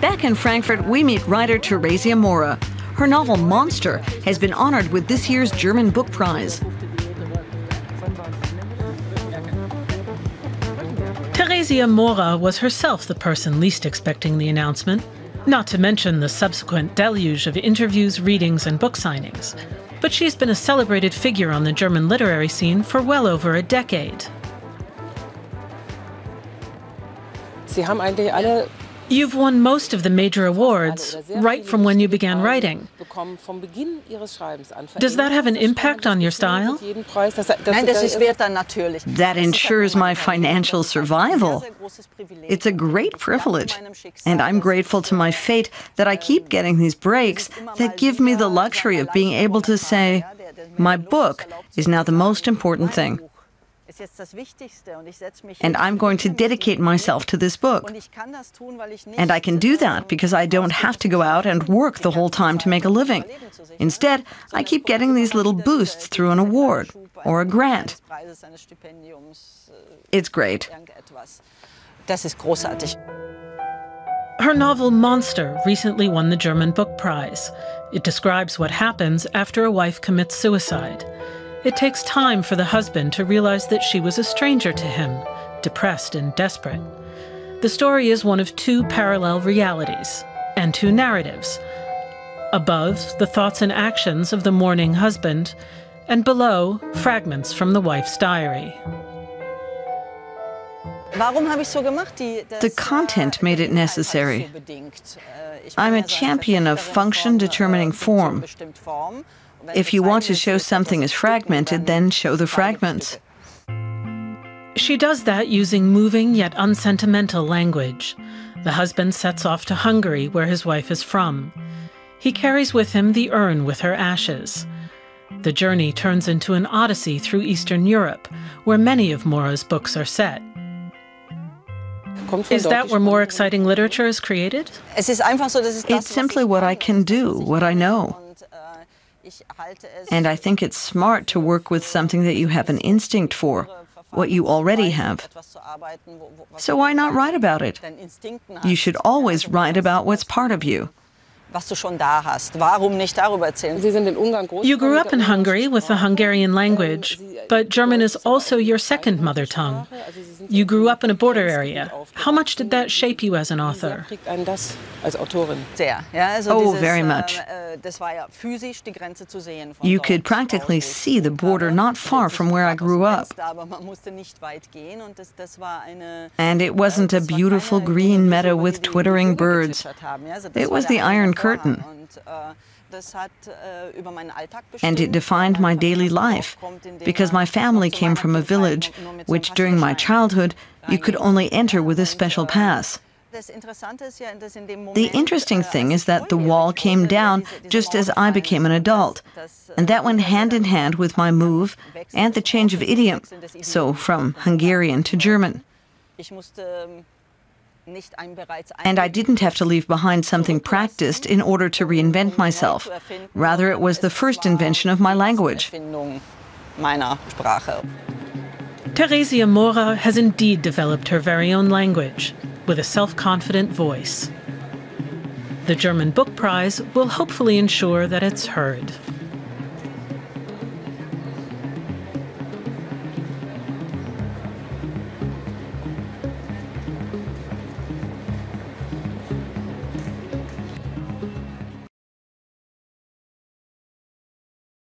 Back in Frankfurt, we meet writer Terézia Mora. Her novel Monster has been honored with this year's German Book Prize. Terézia Mora was herself the person least expecting the announcement, not to mention the subsequent deluge of interviews, readings, and book signings. But she's been a celebrated figure on the German literary scene for well over a decade. You've won most of the major awards right from when you began writing. Does that have an impact on your style? That ensures my financial survival. It's a great privilege, and I'm grateful to my fate that I keep getting these breaks that give me the luxury of being able to say, my book is now the most important thing. And I'm going to dedicate myself to this book. And I can do that because I don't have to go out and work the whole time to make a living. Instead, I keep getting these little boosts through an award or a grant. It's great. Her novel Monster recently won the German Book Prize. It describes what happens after a wife commits suicide. It takes time for the husband to realize that she was a stranger to him, depressed and desperate. The story is one of two parallel realities and two narratives. Above, the thoughts and actions of the mourning husband, and below, fragments from the wife's diary. The content made it necessary. I'm a champion of function determining form. If you want to show something as fragmented, then show the fragments. She does that using moving yet unsentimental language. The husband sets off to Hungary, where his wife is from. He carries with him the urn with her ashes. The journey turns into an odyssey through Eastern Europe, where many of Mora's books are set. Is that where more exciting literature is created? It's simply what I can do, what I know. And I think it's smart to work with something that you have an instinct for, what you already have. So why not write about it? You should always write about what's part of you. You grew up in Hungary with the Hungarian language, but German is also your second mother tongue. You grew up in a border area. How much did that shape you as an author? Oh, very much. You could practically see the border not far from where I grew up. And it wasn't a beautiful green meadow with twittering birds. It was the Iron Curtain. And it defined my daily life, because my family came from a village which during my childhood you could only enter with a special pass. The interesting thing is that the wall came down just as I became an adult, and that went hand in hand with my move and the change of idiom, so from Hungarian to German. And I didn't have to leave behind something practiced in order to reinvent myself. Rather, it was the first invention of my language. Terézia Mora has indeed developed her very own language, with a self-confident voice. The German Book Prize will hopefully ensure that it's heard.